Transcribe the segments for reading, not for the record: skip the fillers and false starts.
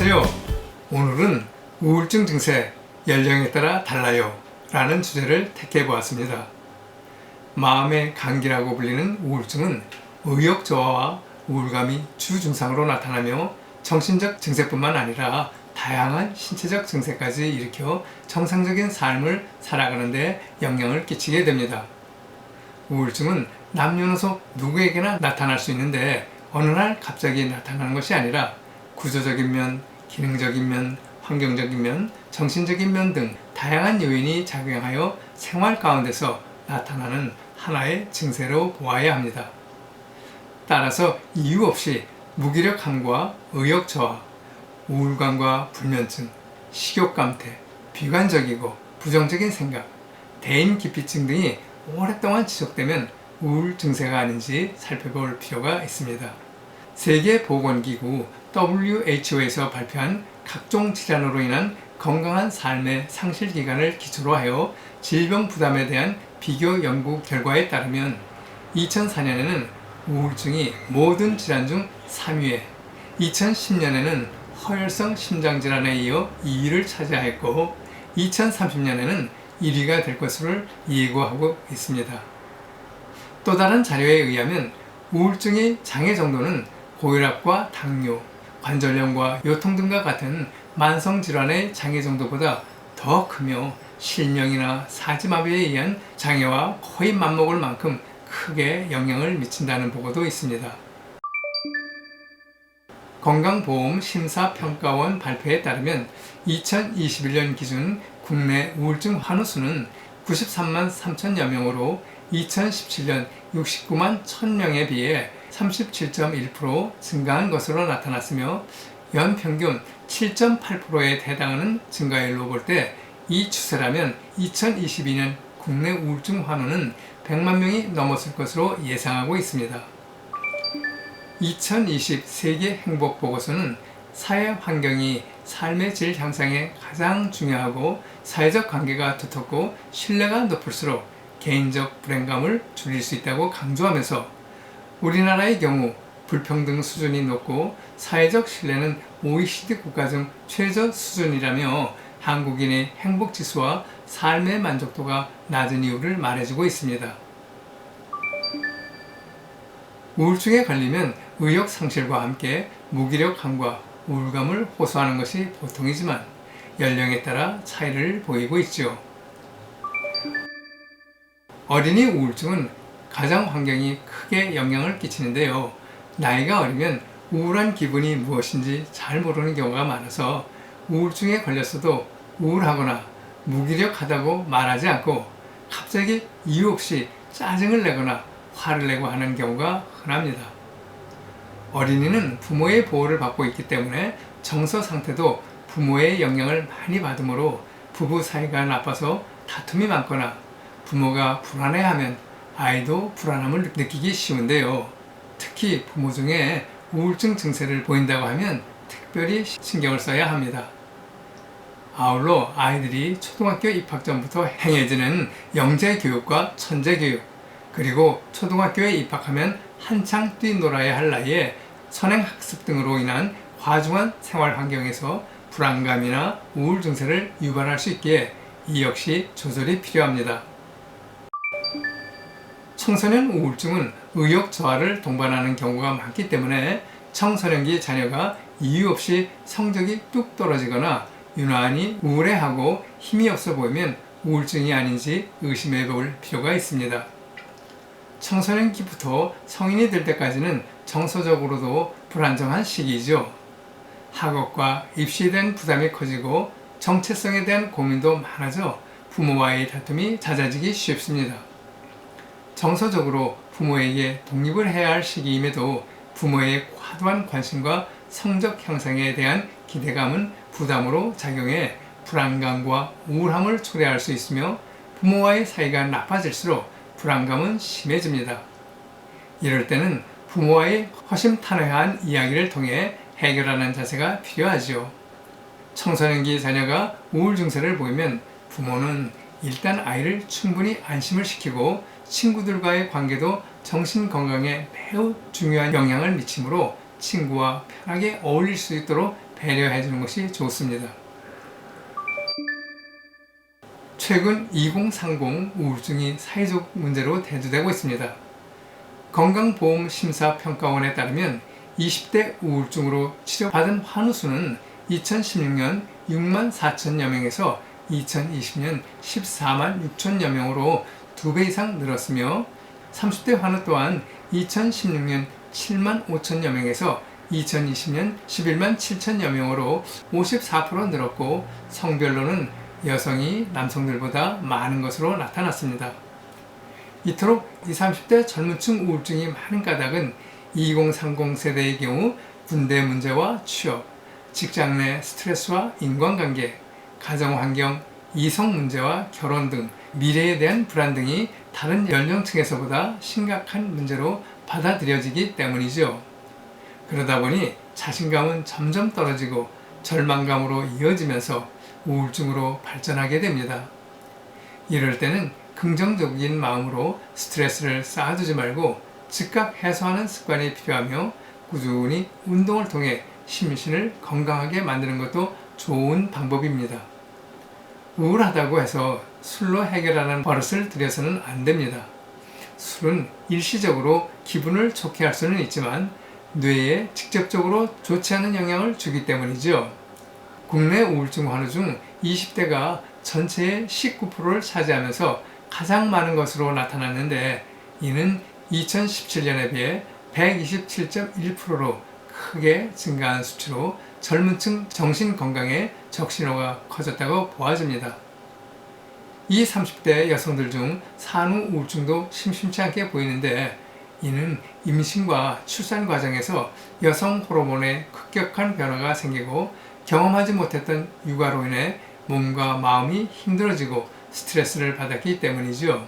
안녕하세요. 오늘은 우울증 증세 연령에 따라 달라요 라는 주제를 택해 보았습니다. 마음의 감기라고 불리는 우울증은 의욕저하와 우울감이 주 증상으로 나타나며 정신적 증세뿐만 아니라 다양한 신체적 증세까지 일으켜 정상적인 삶을 살아가는 데 영향을 끼치게 됩니다. 우울증은 남녀노소 누구에게나 나타날 수 있는데 어느 날 갑자기 나타나는 것이 아니라 구조적인 면, 기능적인 면, 환경적인 면, 정신적인 면 등 다양한 요인이 작용하여 생활 가운데서 나타나는 하나의 증세로 보아야 합니다. 따라서 이유 없이 무기력함과 의욕 저하, 우울감과 불면증, 식욕감퇴, 비관적이고 부정적인 생각, 대인기피증 등이 오랫동안 지속되면 우울 증세가 아닌지 살펴볼 필요가 있습니다. 세계보건기구 WHO에서 발표한 각종 질환으로 인한 건강한 삶의 상실 기간을 기초로 하여 질병 부담에 대한 비교 연구 결과에 따르면 2004년에는 우울증이 모든 질환 중 3위에 2010년에는 허혈성 심장질환에 이어 2위를 차지하였고 2030년에는 1위가 될 것으로 예고하고 있습니다. 또 다른 자료에 의하면 우울증의 장애 정도는 고혈압과 당뇨, 관절염과 요통 등과 같은 만성질환의 장애 정도보다 더 크며 실명이나 사지마비에 의한 장애와 거의 맞먹을 만큼 크게 영향을 미친다는 보고도 있습니다. 건강보험심사평가원 발표에 따르면 2021년 기준 국내 우울증 환우 수는 93만 3천여 명으로 2017년 69만 1000명에 비해 37.1% 증가한 것으로 나타났으며 연평균 7.8%에 해당하는 증가율로 볼 때 이 추세라면 2022년 국내 우울증 환우는 100만 명이 넘었을 것으로 예상하고 있습니다. 2020 세계 행복 보고서는 사회 환경이 삶의 질 향상에 가장 중요하고 사회적 관계가 두텁고 신뢰가 높을수록 개인적 불행감을 줄일 수 있다고 강조하면서 우리나라의 경우 불평등 수준이 높고 사회적 신뢰는 OECD 국가 중 최저 수준이라며 한국인의 행복지수와 삶의 만족도가 낮은 이유를 말해주고 있습니다. 우울증에 걸리면 의욕 상실과 함께 무기력함과 우울감을 호소하는 것이 보통이지만 연령에 따라 차이를 보이고 있죠. 어린이 우울증은 가정 환경이 크게 영향을 끼치는데요. 나이가 어리면 우울한 기분이 무엇인지 잘 모르는 경우가 많아서 우울증에 걸렸어도 우울하거나 무기력하다고 말하지 않고 갑자기 이유 없이 짜증을 내거나 화를 내고 하는 경우가 흔합니다. 어린이는 부모의 보호를 받고 있기 때문에 정서 상태도 부모의 영향을 많이 받으므로 부부 사이가 나빠서 다툼이 많거나 부모가 불안해하면 아이도 불안함을 느끼기 쉬운데요. 특히 부모 중에 우울증 증세를 보인다고 하면 특별히 신경을 써야 합니다. 아울러 아이들이 초등학교 입학 전부터 행해지는 영재교육과 천재교육, 그리고 초등학교에 입학하면 한창 뛰놀아야 할 나이에 선행학습 등으로 인한 과중한 생활 환경에서 불안감이나 우울 증세를 유발할 수 있기에 이 역시 조절이 필요합니다. 청소년 우울증은 의욕 저하를 동반하는 경우가 많기 때문에 청소년기 자녀가 이유 없이 성적이 뚝 떨어지거나 유난히 우울해하고 힘이 없어 보이면 우울증이 아닌지 의심해 볼 필요가 있습니다. 청소년기부터 성인이 될 때까지는 정서적으로도 불안정한 시기이죠. 학업과 입시에 대한 부담이 커지고 정체성에 대한 고민도 많아져 부모와의 다툼이 잦아지기 쉽습니다. 정서적으로 부모에게 독립을 해야 할 시기임에도 부모의 과도한 관심과 성적 향상에 대한 기대감은 부담으로 작용해 불안감과 우울함을 초래할 수 있으며 부모와의 사이가 나빠질수록 불안감은 심해집니다. 이럴 때는 부모와의 허심탄회한 이야기를 통해 해결하는 자세가 필요하지요. 청소년기 자녀가 우울 증세를 보이면 부모는 일단 아이를 충분히 안심을 시키고 친구들과의 관계도 정신 건강에 매우 중요한 영향을 미치므로 친구와 편하게 어울릴 수 있도록 배려해 주는 것이 좋습니다. 최근 2030 우울증이 사회적 문제로 대두되고 있습니다. 건강보험심사평가원에 따르면 20대 우울증으로 치료받은 환우 수는 2016년 6만 4천여 명에서 2020년 14만 6천여 명으로 2배 이상 늘었으며 30대 환우 또한 2016년 7만 5천여 명에서 2020년 11만 7천여 명으로 54% 늘었고 성별로는 여성이 남성들보다 많은 것으로 나타났습니다. 이토록 20, 30대 젊은층 우울증이 많은 까닭은 2030 세대의 경우 군대 문제와 취업, 직장 내 스트레스와 인간관계, 가정환경, 이성 문제와 결혼 등 미래에 대한 불안 등이 다른 연령층에서보다 심각한 문제로 받아들여지기 때문이죠. 그러다 보니 자신감은 점점 떨어지고 절망감으로 이어지면서 우울증으로 발전하게 됩니다. 이럴 때는 긍정적인 마음으로 스트레스를 쌓아두지 말고 즉각 해소하는 습관이 필요하며 꾸준히 운동을 통해 심신을 건강하게 만드는 것도 좋은 방법입니다. 우울하다고 해서 술로 해결하는 버릇을 들여서는 안 됩니다. 술은 일시적으로 기분을 좋게 할 수는 있지만 뇌에 직접적으로 좋지 않은 영향을 주기 때문이죠. 국내 우울증 환우 중 20대가 전체의 19%를 차지하면서 가장 많은 것으로 나타났는데 이는 2017년에 비해 127.1%로 크게 증가한 수치로 젊은층 정신건강에 적신호가 커졌다고 보아집니다. 이 30대 여성들 중 산후 우울증도 심심치 않게 보이는데 이는 임신과 출산 과정에서 여성 호르몬의 급격한 변화가 생기고 경험하지 못했던 육아로 인해 몸과 마음이 힘들어지고 스트레스를 받았기 때문이죠.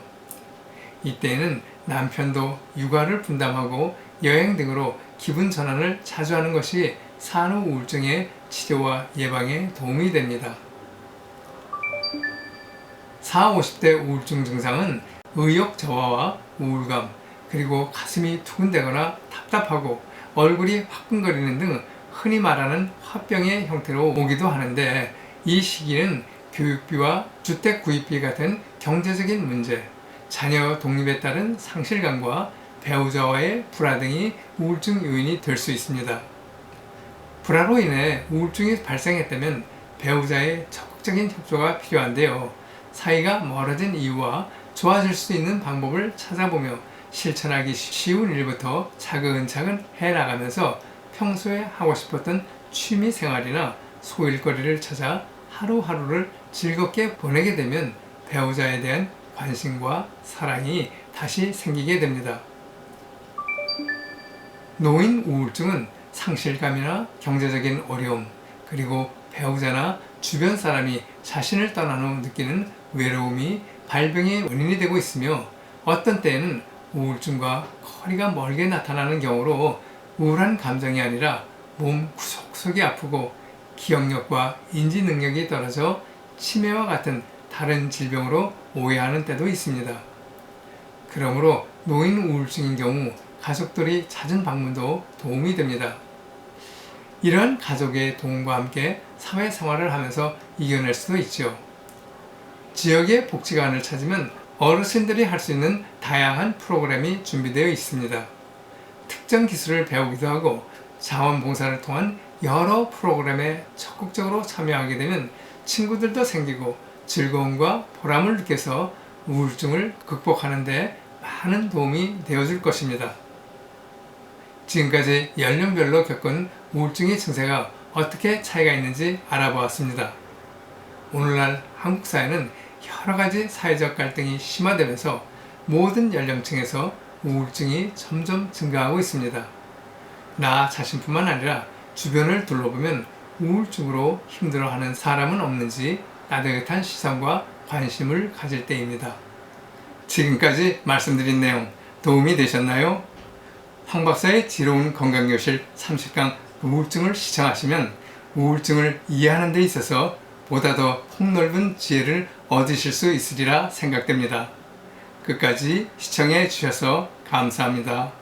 이때에는 남편도 육아를 분담하고 여행 등으로 기분 전환을 자주 하는 것이 산후 우울증의 치료와 예방에 도움이 됩니다. 40, 50대 우울증 증상은 의욕 저하와 우울감, 그리고 가슴이 두근대거나 답답하고 얼굴이 화끈거리는 등 흔히 말하는 화병의 형태로 오기도 하는데 이 시기는 교육비와 주택 구입비 같은 경제적인 문제, 자녀 독립에 따른 상실감과 배우자와의 불화 등이 우울증 요인이 될 수 있습니다. 불화로 인해 우울증이 발생했다면 배우자의 적극적인 협조가 필요한데요. 사이가 멀어진 이유와 좋아질 수 있는 방법을 찾아보며 실천하기 쉬운 일부터 차근차근 해나가면서 평소에 하고 싶었던 취미 생활이나 소일거리를 찾아 하루하루를 즐겁게 보내게 되면 배우자에 대한 관심과 사랑이 다시 생기게 됩니다. 노인 우울증은 상실감이나 경제적인 어려움, 그리고 배우자나 주변 사람이 자신을 떠난 후 느끼는 외로움이 발병의 원인이 되고 있으며 어떤 때에는 우울증과 거리가 멀게 나타나는 경우로 우울한 감정이 아니라 몸 구석구석이 아프고 기억력과 인지 능력이 떨어져 치매와 같은 다른 질병으로 오해하는 때도 있습니다. 그러므로 노인 우울증인 경우 가족들이 잦은 방문도 도움이 됩니다. 이러한 가족의 도움과 함께 사회생활을 하면서 이겨낼 수도 있죠. 지역의 복지관을 찾으면 어르신들이 할 수 있는 다양한 프로그램이 준비되어 있습니다. 특정 기술을 배우기도 하고 자원봉사를 통한 여러 프로그램에 적극적으로 참여하게 되면 친구들도 생기고 즐거움과 보람을 느껴서 우울증을 극복하는 데 많은 도움이 되어줄 것입니다. 지금까지 연령별로 겪은 우울증의 증세가 어떻게 차이가 있는지 알아보았습니다. 오늘날 한국 사회는 여러 가지 사회적 갈등이 심화되면서 모든 연령층에서 우울증이 점점 증가하고 있습니다. 나 자신뿐만 아니라 주변을 둘러보면 우울증으로 힘들어하는 사람은 없는지 따뜻한 시선과 관심을 가질 때입니다. 지금까지 말씀드린 내용 도움이 되셨나요? 황 박사의 지로운 건강교실 30강 우울증을 시청하시면 우울증을 이해하는 데 있어서 보다 더 폭넓은 지혜를 얻으실 수 있으리라 생각됩니다. 끝까지 시청해 주셔서 감사합니다.